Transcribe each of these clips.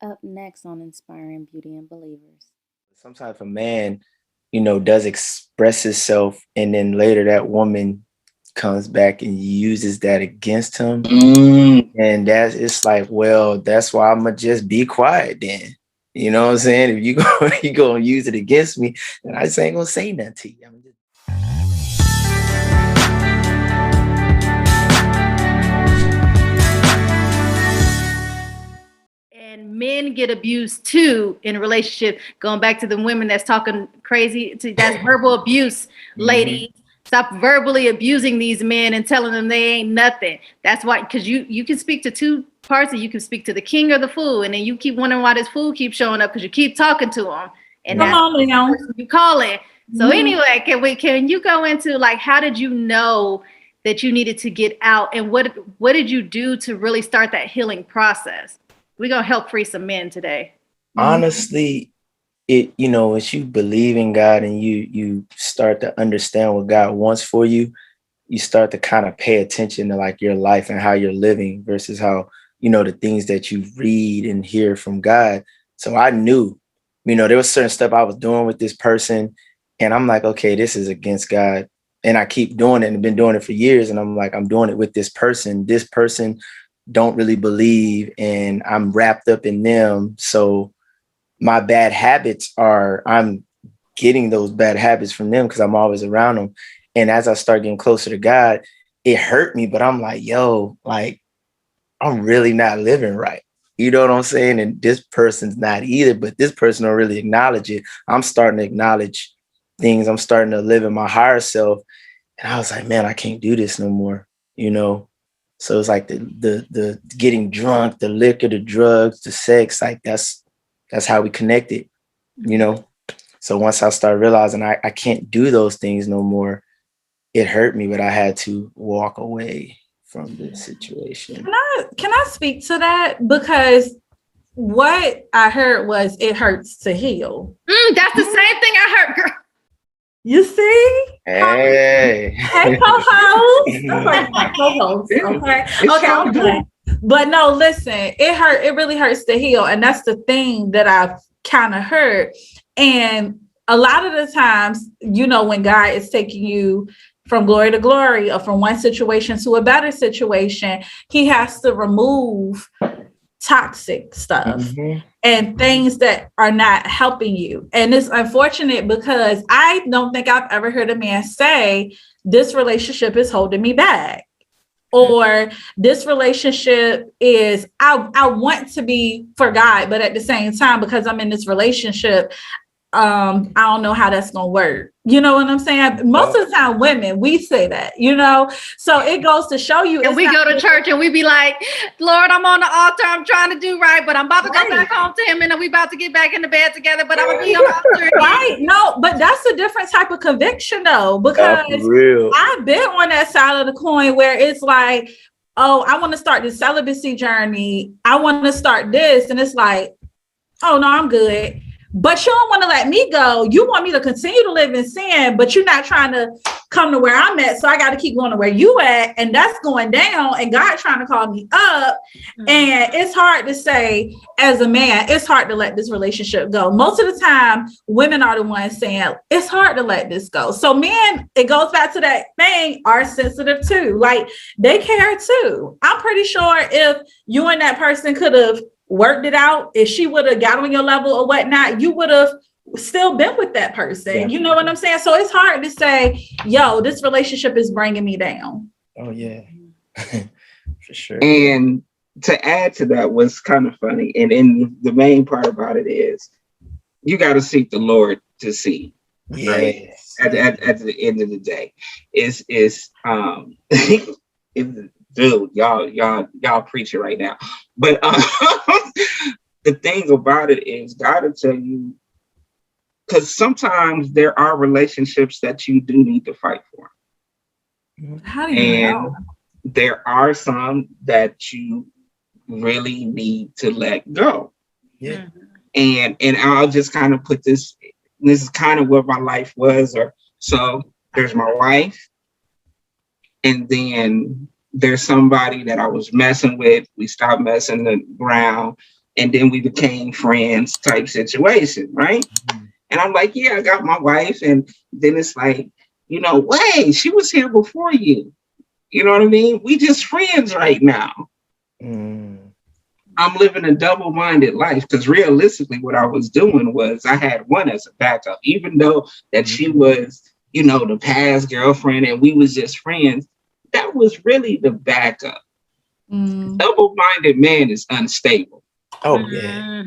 Up next on Inspiring Beauty and Believers. Sometimes a man, does express himself, and then later that woman comes back and uses that against him. Mm. And that's it's like, well, that's why I'm gonna just be quiet then. You know what I'm saying? If you go you gonna use it against me, then I just ain't gonna say nothing to you. And men get abused too in a relationship. Going back to the women that's talking crazy, that's verbal abuse, ladies. Stop verbally abusing these men and telling them they ain't nothing. That's why, because you can speak to two parts, and you can speak to the king or the fool, and then you keep wondering why this fool keeps showing up because you keep talking to him, and Come that's on, the now. person you calling. So anyway, can you go into like how did you know that you needed to get out, and what did you do to really start that healing process? We're gonna help free some men today. Honestly, as you believe in God and you start to understand what God wants for you, you start to kind of pay attention to like your life and how you're living versus how, the things that you read and hear from God. So I knew, there was certain stuff I was doing with this person, and I'm like, okay, this is against God. And I keep doing it and been doing it for years. And I'm like, I'm doing it with this person. This person don't really believe, and I'm wrapped up in them. So my bad habits I'm getting those bad habits from them because I'm always around them. And as I start getting closer to God, it hurt me, but I'm like, yo, like, I'm really not living right. You know what I'm saying? And this person's not either, but this person don't really acknowledge it. I'm starting to acknowledge things. I'm starting to live in my higher self. And I was like, man, I can't do this no more, So it's like the getting drunk, the liquor, the drugs, the sex, like that's how we connected, So once I started realizing I can't do those things no more, it hurt me, but I had to walk away from the situation. Can I speak to that? Because what I heard was it hurts to heal. That's the same thing I heard, girl. You see? Hey, co-host. That's like my co-host. Okay. I'm done. But no, listen, it really hurts to heal. And that's the thing that I've kind of heard. And a lot of the times, when God is taking you from glory to glory or from one situation to a better situation, he has to remove toxic stuff and things that are not helping you. And it's unfortunate because I don't think I've ever heard a man say, this relationship is holding me back. Or this relationship is, I want to be for God, but at the same time, because I'm in this relationship, I don't know how that's going to work. You know what I'm saying? Most of the time, women, we say that, so it goes to show you. And we go to church and we be like, Lord, I'm on the altar. I'm trying to do right, but I'm about to go back home to him, and then we about to get back in the bed together, but I'm going to be on the altar. Right. No, but that's a different type of conviction though, because I've been on that side of the coin where it's like, oh, I want to start this celibacy journey. I want to start this. And it's like, oh no, I'm good. But you don't want to let me go. You want me to continue to live in sin, but you're not trying to come to where I'm at. So I got to keep going to where you at. And that's going down. And God trying to call me up. And it's hard to say as a man, it's hard to let this relationship go. Most of the time, women are the ones saying it's hard to let this go. So men, it goes back to that thing, are sensitive too. Like they care too. I'm pretty sure if you and that person could have worked it out, if she would have got on your level or whatnot, you would have still been with that person. Yeah. You know what I'm saying? So it's hard to say, yo, this relationship is bringing me down. Oh yeah. For sure. And to add to that, what's kind of funny, and the main part about it is you got to seek the Lord to see. Yes. Right? At the end of the day, is dude, y'all preaching right now. But the thing about it is God will tell you, because sometimes there are relationships that you do need to fight for. How do you know? There are some that you really need to let go. Yeah. And I'll just kind of put this is kind of what my life was. So there's my wife, and then there's somebody that I was messing with. We stopped messing around. and then we became friends type situation, right? And I'm like, yeah, I got my wife. And then it's like, you know, wait, she was here before you. You know what I mean? We just friends right now. I'm living a double-minded life because realistically what I was doing was I had one as a backup, even though that she was, you know, the past girlfriend and we was just friends. That was really the backup. Double-minded man is unstable. Oh, yeah.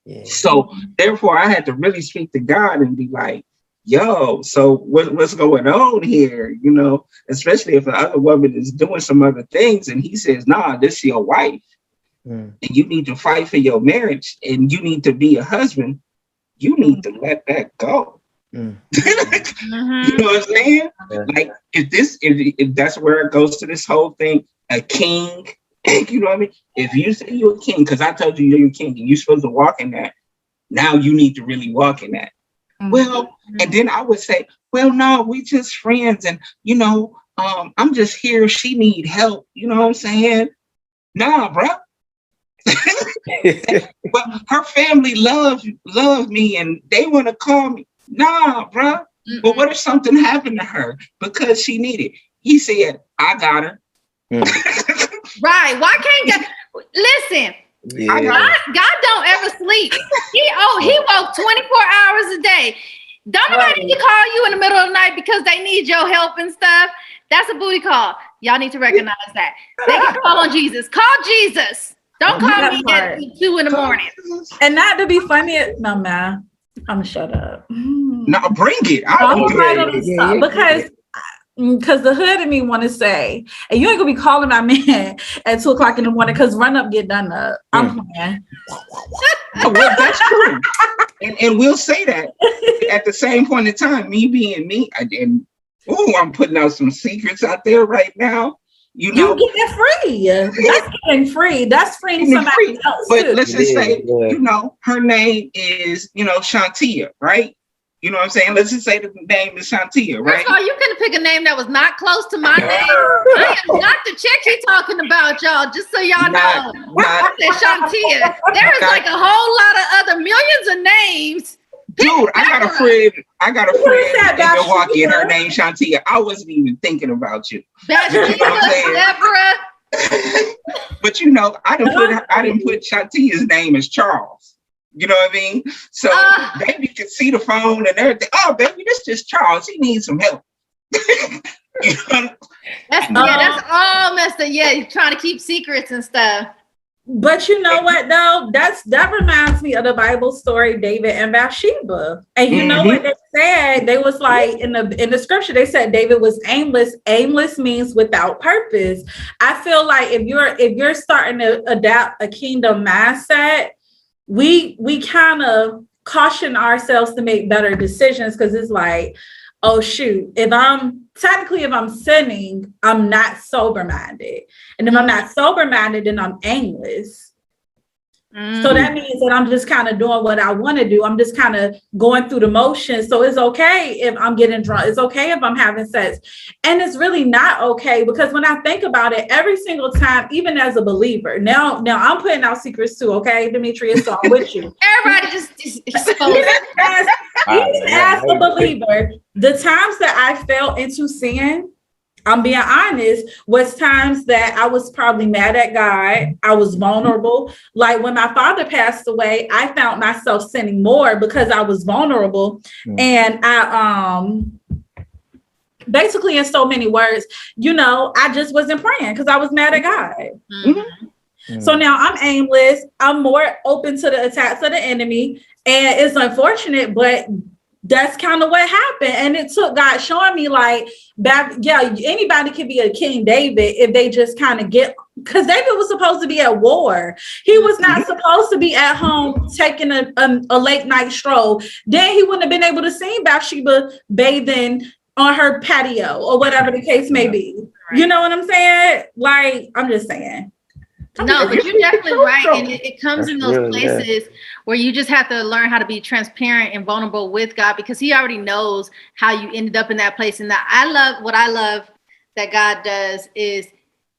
Yeah. So therefore I had to really speak to God and be like, yo, so what's going on here? You know, especially if the other woman is doing some other things and he says, nah, this is your wife. And you need to fight for your marriage and you need to be a husband. You need to let that go. You know what I'm saying? Like if that's where it goes to this whole thing, a king, you know what I mean? If you say you're a king, because I told you you're a king and you're supposed to walk in that, now you need to really walk in that. Well, and then I would say, well, no, we just friends. And, you know, I'm just here. She need help. You know what I'm saying? Nah, bro. But her family love me and they want to call me. Nah, bro. But what if something happened to her because she needed? He said, I got her. Right. Why can't God listen? Yeah. God don't ever sleep. He woke 24 hours a day. Don't nobody need to call you in the middle of the night because they need your help and stuff. That's a booty call. Y'all need to recognize that. They can call on Jesus. Call Jesus. Don't call me at 2 in the morning. And not to be funny, no, man. I'm gonna shut up. No, bring it. Because the hood in me want to say, and you ain't gonna be calling my man at 2 o'clock in the morning because run up, get done up. I'm playing. Well, that's true. And we'll say that at the same point in time, me being me, I'm putting out some secrets out there right now. You know, you get free. That's getting free. That's freeing somebody else. But let's just say, you know, her name is, you know, Shantia, right? You know what I'm saying? Let's just say the name is Shantia, right? First of all, you couldn't pick a name that was not close to my name. I am not the chick he talking about, y'all. Just so y'all know. I said Shantia. There is like a whole lot of other millions of names. Dude, I got a friend in Milwaukee and her name Shantia. I wasn't even thinking about you. Bathsheba, Deborah. But you know, I didn't put Shantia's name as Charles. You know what I mean? So baby could see the phone and everything. Oh, baby, this is just Charles. He needs some help. You know? That's all messed up. Yeah, you're trying to keep secrets and stuff. But you know what though? That reminds me of the Bible story, David and Bathsheba. And you know what they said? They was like in the scripture, they said David was aimless. Aimless means without purpose. I feel like if you're starting to adapt a kingdom mindset, we kind of caution ourselves to make better decisions because it's like, oh shoot, if I'm sinning, I'm not sober-minded. And if I'm not sober-minded, then I'm aimless. So that means that I'm just kind of doing what I want to do. I'm just kind of going through the motions. So it's okay if I'm getting drunk. It's okay if I'm having sex. And it's really not okay because when I think about it, every single time, even as a believer, now I'm putting out secrets too, okay, Demetrius, so I'm with you. Everybody just even as a believer, the times that I fell into sin, I'm being honest, was times that I was probably mad at God. I was vulnerable. Like when my father passed away, I found myself sinning more because I was vulnerable. And I basically, in so many words, you know, I just wasn't praying because I was mad at God. So now I'm aimless. I'm more open to the attacks of the enemy. And it's unfortunate, but that's kind of what happened. And it took God showing me like, anybody can be a King David if they just kind of get, because David was supposed to be at war. He was not supposed to be at home taking a late night stroll. Then he wouldn't have been able to see Bathsheba bathing on her patio or whatever the case may be. You know what I'm saying? Like, I'm just saying. No, but you're definitely right. And it comes in those places where you just have to learn how to be transparent and vulnerable with God because he already knows how you ended up in that place. And what I love that God does is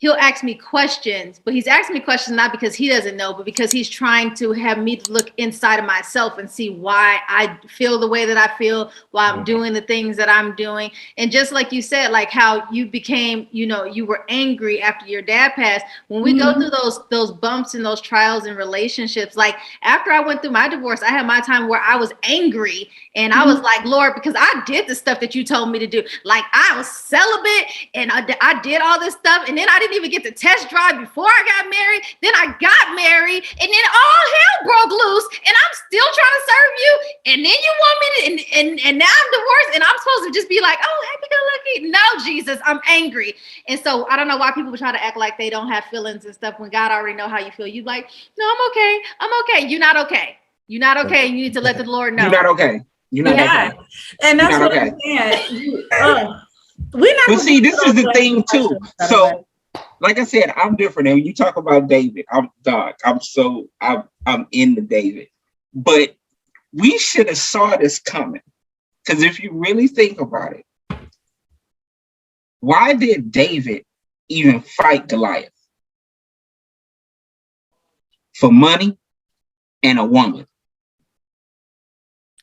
he'll ask me questions, but he's asking me questions not because he doesn't know, but because he's trying to have me look inside of myself and see why I feel the way that I feel, why I'm doing the things that I'm doing. And just like you said, like how you became, you know, you were angry after your dad passed. When we go through those bumps and those trials in relationships, like after I went through my divorce, I had my time where I was angry and I was like, Lord, because I did the stuff that you told me to do. Like I was celibate and I did all this stuff, and then I didn't even get to test drive before I got married. Then I got married, and then all hell broke loose, and I'm still trying to serve you. And then you want me to, and now I'm divorced, and I'm supposed to just be like, oh, happy-go-lucky. No, Jesus, I'm angry. And so I don't know why people try to act like they don't have feelings and stuff when God already know how you feel. You like, no, I'm okay. I'm okay. You're not okay. You're not okay. You need to let the Lord know. You're not okay. You're not okay. And that's what I'm saying. We're not. But see, this is the thing too. So, like I said, I'm different. And when you talk about David, I'm into David. But we should have saw this coming. Because if you really think about it, why did David even fight Goliath? For money and a woman.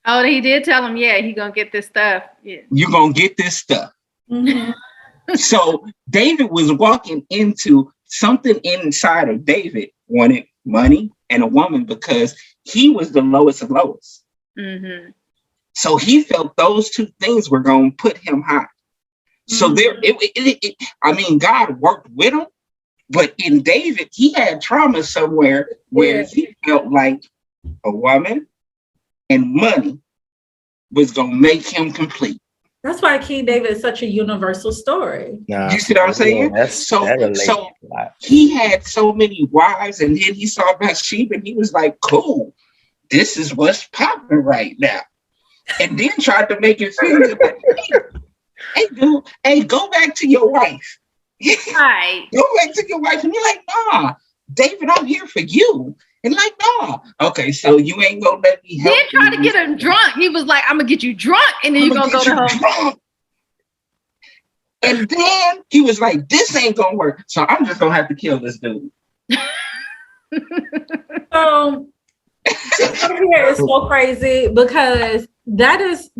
Oh, he did tell him, yeah, he gonna get this stuff. Yeah. You're gonna get this stuff. So David was walking into something inside of David wanted money and a woman because he was the lowest of lowest. So he felt those two things were going to put him high. So I mean, God worked with him, but in David, he had trauma somewhere where he felt like a woman and money was going to make him complete. That's why King David is such a universal story. You see what I'm saying? So he had so many wives, and then he saw Bathsheba, and he was like, cool, this is what's popping right now. And then tried to make it feel like, hey, dude, hey, go back to your wife. Right. Go back to your wife. And you're like, nah, David, I'm here for you. And like, nah. Okay, so you ain't gonna let me help. Then try to get him drunk. He was like, I'm gonna get you drunk, and then you're gonna go to home. And then he was like, this ain't gonna work. So I'm just gonna have to kill this dude. This here is so crazy because that is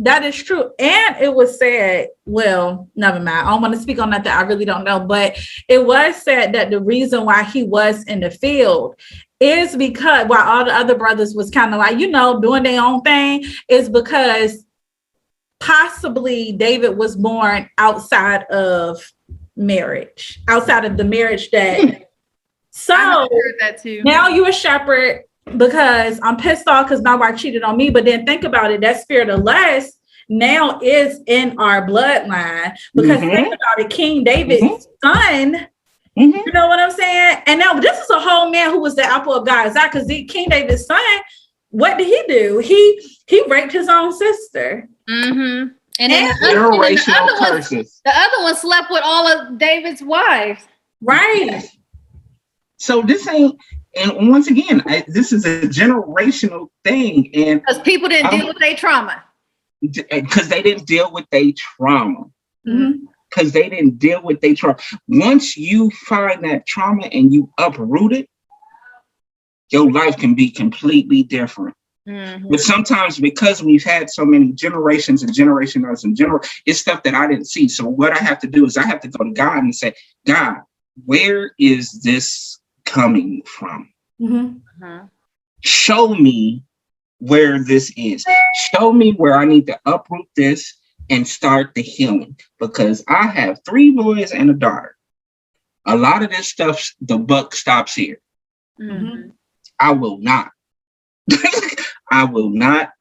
true. And it was said, well, never mind. I don't want to speak on nothing. I really don't know. But it was said that the reason why he was in the field is because while all the other brothers was kind of like, you know, doing their own thing, is because possibly David was born outside of marriage, outside of the marriage that. So I heard that too. Now you a shepherd because I'm pissed off because my wife cheated on me. But then think about it, that spirit of lust now is in our bloodline because think about it, King David's son. You know what I'm saying? And now this is a whole man who was the apple of God's eye because King David's son, what did he do? He raped his own sister. And then the other one slept with all of David's wives. Right. Yes. So this ain't, and once again, this is a generational thing. And because people didn't deal with their trauma. Because they didn't deal with their trauma. Because they didn't deal with their trauma. Once you find that trauma and you uproot it, your life can be completely different. But sometimes because we've had so many generations and generations and it's stuff that I didn't see. So what I have to do is I have to go to God and say, God, where is this coming from? Show me where this is. Show me where I need to uproot this and start the healing, because I have 3 boys and a daughter. A lot of this stuff, the buck stops here. I will not. I will not.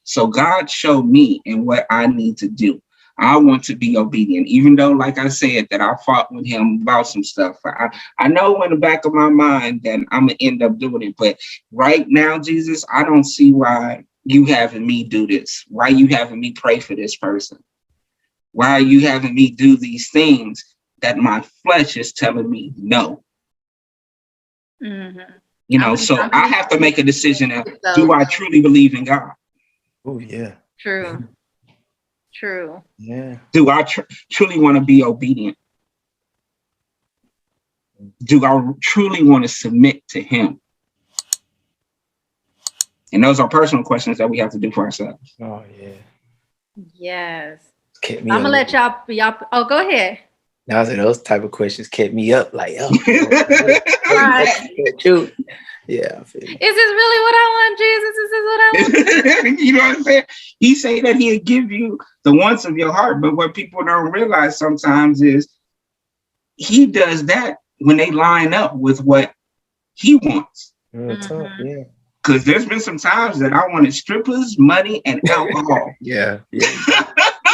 So God showed me and what I need to do. I want to be obedient, even though, like I said, that I fought with him about some stuff. I know in the back of my mind that I'm going to end up doing it. But right now, Jesus, I don't see why you having me do this. Why you having me pray for this person? Why are you having me do these things that my flesh is telling me no? You know, so I have to make a decision of, do I truly believe in God? Oh, yeah. True. Yeah. Do I truly want to be obedient? do I truly want to submit to him? And those are personal questions that we have to do for ourselves. Oh yeah. Yes. I'm gonna let y'all. Oh, go ahead. Now, those type of questions kept me up. Like, oh, Right. true. Yeah. I feel you. Is this really what I want, Jesus? Is this what I want? You know what I'm saying? He say that he'll give you the wants of your heart, but what people don't realize sometimes is he does that when they line up with what he wants. Yeah. Because there's been some times that I wanted strippers, money, and alcohol. Yeah. He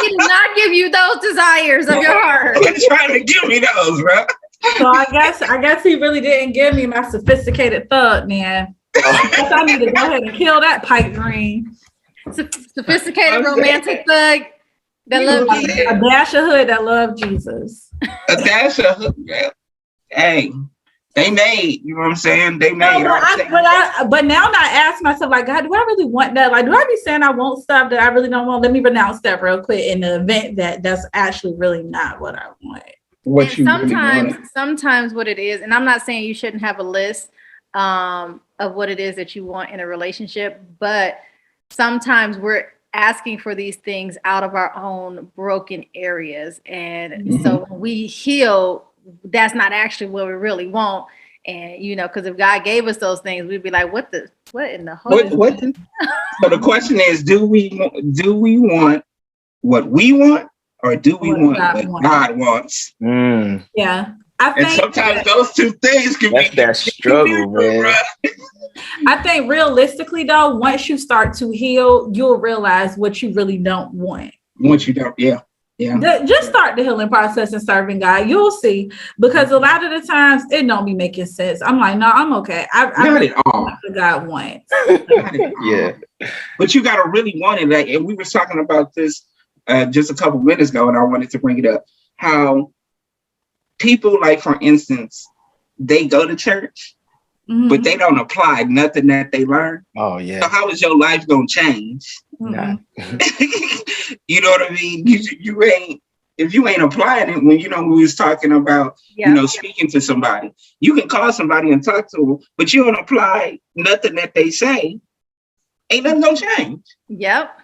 did not give you those desires of your heart. He's trying to give me those, bro. So I guess he really didn't give me my sophisticated thug, man. I need to go ahead and kill that pipe dream. Sophisticated romantic thug that love Jesus. A dash of hood that love Jesus. A dash of hood. Hey, they made, you know what I'm saying? They made. But now I ask myself, like, God, do I really want that? Like, do I be saying I want stuff that I really don't want? Let me renounce that real quick in the event that that's actually really not what I want. Sometimes what it is, and I'm not saying you shouldn't have a list of what it is that you want in a relationship, but sometimes we're asking for these things out of our own broken areas. And so when we heal, that's not actually what we really want. And because if God gave us those things, we'd be like, what in the whole So the question is, do we want what we want, or do we want what God wants? Yeah. I think sometimes those two things can be that struggle, man. I think realistically though, once you start to heal, you'll realize what you really don't want. Once you don't, yeah. Just start the healing process and serving God. You'll see, because a lot of the times it don't be making sense. I'm like, no, I'm okay. I really all what God wants. Yeah, but you gotta really want it. Like, and we were talking about this just a couple minutes ago, and I wanted to bring it up. How people, like, for instance, they go to church, but they don't apply nothing that they learn. Oh yeah. So how is your life gonna change? Nah. You know what I mean? You ain't, if you ain't applying it. When we was talking about speaking to somebody, you can call somebody and talk to them, but you don't apply nothing that they say. Ain't nothing gonna change. Yep.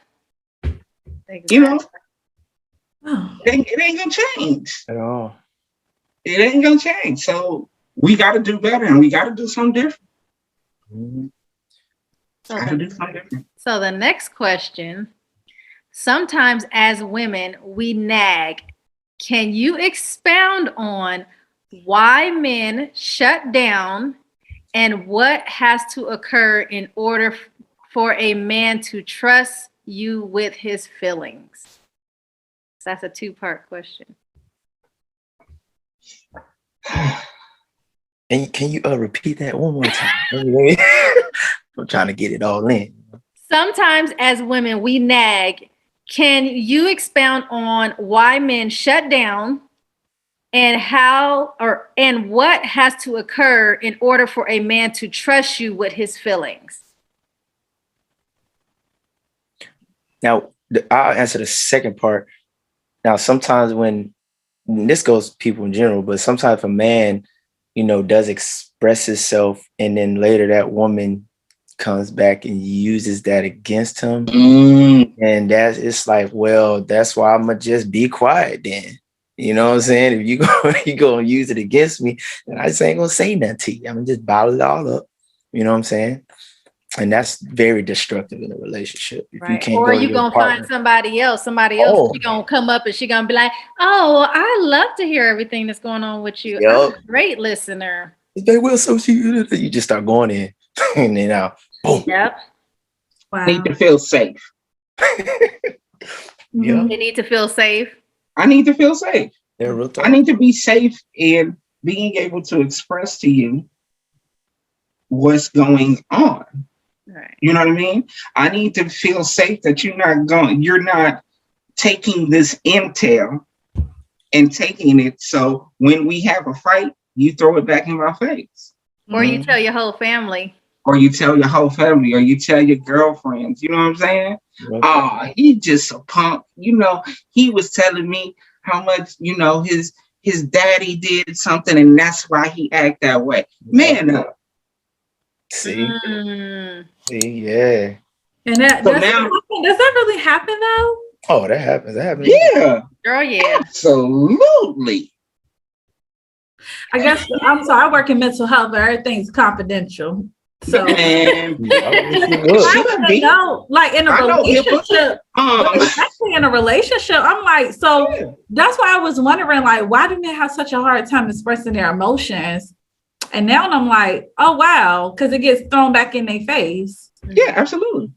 Exactly. It ain't gonna change At all. It ain't gonna change. So we got to do better, and we got to do something different. So the next question: sometimes as women we nag. Can you expound on why men shut down and what has to occur in order for a man to trust you with his feelings? So that's a two-part question. And can you repeat that one more time? I'm trying to get it all in. Sometimes as women we nag. Can you expound on why men shut down and and what has to occur in order for a man to trust you with his feelings? Now, I'll answer the second part. Now, sometimes when this goes to people in general, but sometimes if a man, does express himself and then later that woman comes back and uses that against him, and it's like, well, that's why I'm gonna just be quiet then. You know what I'm saying? If you go and use it against me, then I just ain't gonna say nothing to you. I'm gonna just bottle it all up. You know what I'm saying? And that's very destructive in a relationship. If you can't or you gonna find somebody else, she gonna come up and she gonna be like, oh, I love to hear everything that's going on with you. Yep. I'm a great listener. They will, so you just start going in and then now, boom. Yep. Wow. Need to feel safe. Yeah. They need to feel safe. I need to feel safe. Yeah, real talk. I need to be safe in being able to express to you what's going on. Right. You know what I mean? I need to feel safe that you're not taking this intel and taking it. So when we have a fight, you throw it back in my face. Or you tell your whole family. Or you tell your whole family, or you tell your girlfriends. You know what I'm saying? Okay. He just a punk. He was telling me how much, his his daddy did something and that's why he act that way. Man up. See, yeah. And that So does that really happen though? Oh, that happens. That happens. Yeah. Girl, yeah. Absolutely. I guess I'm sorry, I work in mental health, but everything's confidential. So Man, I wouldn't know, like in a relationship, especially in a relationship, I'm like, so that's why I was wondering, like, why do men have such a hard time expressing their emotions? And now I'm like, oh wow, because it gets thrown back in their face. Yeah, absolutely.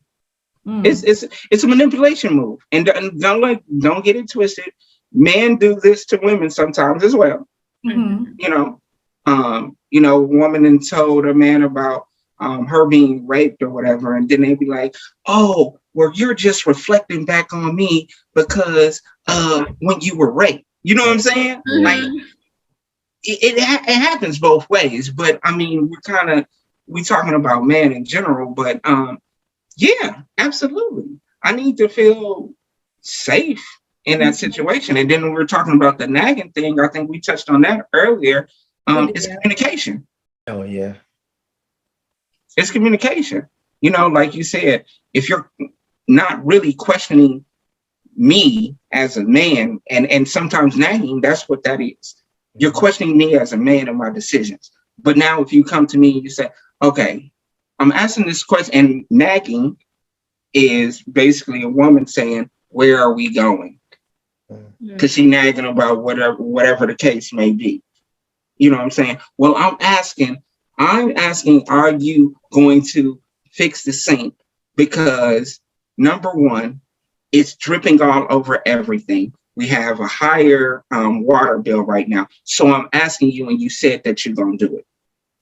It's a manipulation move, and don't get it twisted. Men do this to women sometimes as well. Mm-hmm. A woman and told a man about her being raped or whatever, and then they'd be like, "Oh, well, you're just reflecting back on me because when you were raped." You know what I'm saying? Mm-hmm. Like it happens both ways, but I mean, we're talking about men in general, but yeah, absolutely. I need to feel safe in that situation. And then when we're talking about the nagging thing, I think we touched on that earlier. It's communication. Oh yeah. It's communication. Like you said, if you're not really questioning me as a man, and sometimes nagging, that's what that is. You're questioning me as a man and my decisions. But now if you come to me and you say, okay, I'm asking this question, and nagging is basically a woman saying, where are we going? Because she's nagging about whatever the case may be. You know what I'm saying? Well, I'm asking, are you going to fix the sink? Because number one, it's dripping all over everything. We have a higher water bill right now. So I'm asking you, and you said that you're going to do it.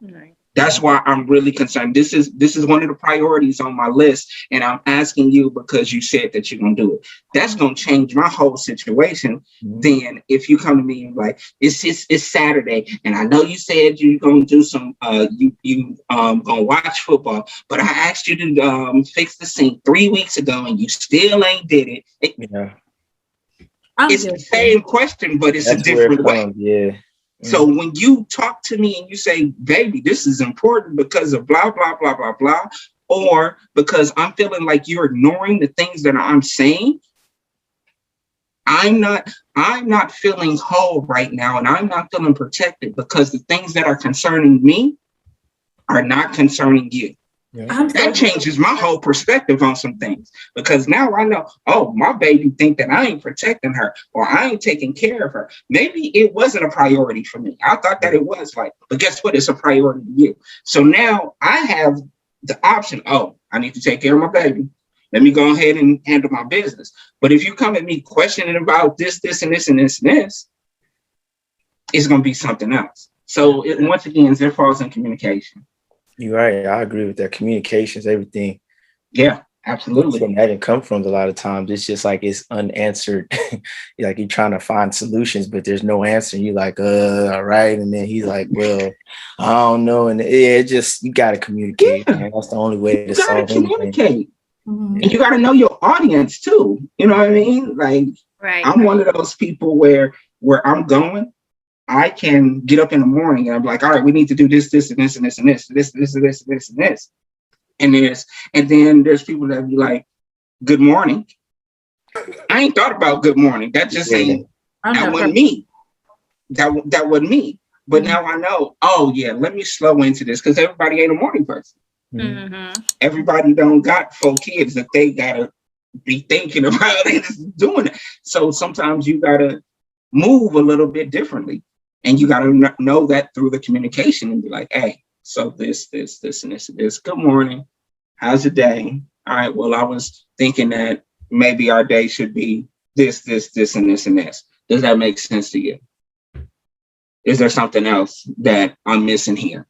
Right. That's why I'm really concerned. This is one of the priorities on my list, and I'm asking you because you said that you're gonna do it. That's gonna change my whole situation. Then if you come to me and like, it's Saturday, and I know you said you're gonna do some you gonna watch football, but I asked you to fix the sink 3 weeks ago, and you still ain't did it. It's the same question, but it's a different way. Yeah. So when you talk to me and you say, baby, this is important because of blah, blah, blah, blah, blah, or because I'm feeling like you're ignoring the things that I'm saying, I'm not feeling whole right now, and I'm not feeling protected because the things that are concerning me are not concerning you. Yeah. That changes my whole perspective on some things, because now I know, oh, my baby think that I ain't protecting her or I ain't taking care of her. Maybe it wasn't a priority for me. I thought that it was, but guess what? It's a priority to you. So now I have the option. Oh, I need to take care of my baby. Let me go ahead and handle my business. But if you come at me questioning about this, and this, and this, and this, it's going to be something else. So once again, it falls in communication. You're right. I agree with that. Communication is everything. Yeah, absolutely. From that didn't come from a lot of times. It's just like it's unanswered. Like you're trying to find solutions, but there's no answer. You're like, all right. And then he's like, well, I don't know. And you got to communicate. Yeah. Man. That's the only way to solve anything. Communicate. And you got to know your audience too. You know what I mean? Like, I'm one of those people where I'm going, I can get up in the morning and I'm like, all right, we need to do this, and this, and this, and this, this, and this. And then there's people that be like, good morning. I ain't thought about good morning. That just ain't, that wasn't me. That wasn't me. But now I know, oh yeah, let me slow into this, because everybody ain't a morning person. Mm-hmm. Everybody don't got 4 kids that they gotta be thinking about and doing it. So sometimes you gotta move a little bit differently. And you got to know that through the communication and be like, hey, so this, and this, and this. Good morning. How's your day? All right. Well, I was thinking that maybe our day should be this, and this, and this. Does that make sense to you? Is there something else that I'm missing here?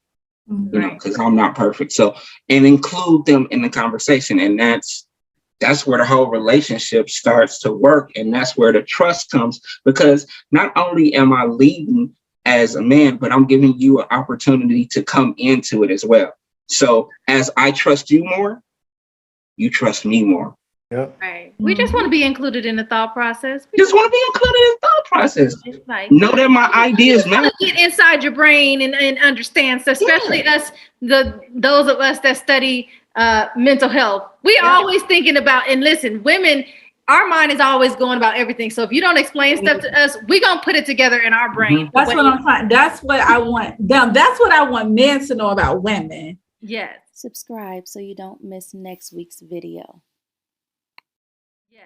Mm-hmm. You know, because I'm not perfect. So, and include them in the conversation. And that's where the whole relationship starts to work. And that's where the trust comes, because not only am I leading as a man, but I'm giving you an opportunity to come into it as well. So as I trust you more, you trust me more. Yep. Right. We just want to be included in the thought process. We Just want to be included in the thought process. It's like, know that my ideas matter. Get inside your brain and understand. So especially us, those of us that study mental health, we always thinking about, and listen, women, our mind is always going about everything. So if you don't explain stuff to us, we're gonna put it together in our brain. That's what I'm trying. That's what I want them. That's what I want men to know about women. Yes. Subscribe so you don't miss next week's video. Yes.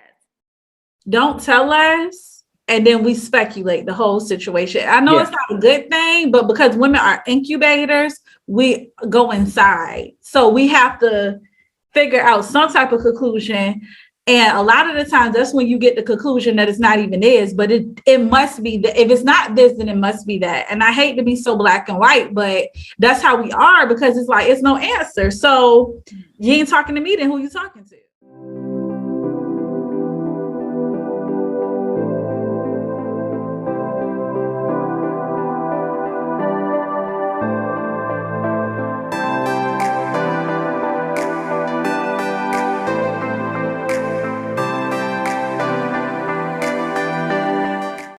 Don't tell us, and then we speculate the whole situation. I know it's not a good thing, but because women are incubators, we go inside. So we have to figure out some type of conclusion. And a lot of the times that's when you get the conclusion that it's not even this, but it must be that. If it's not this, then it must be that. And I hate to be so black and white, but that's how we are, because it's like, it's no answer. So you ain't talking to me, then who you talking to?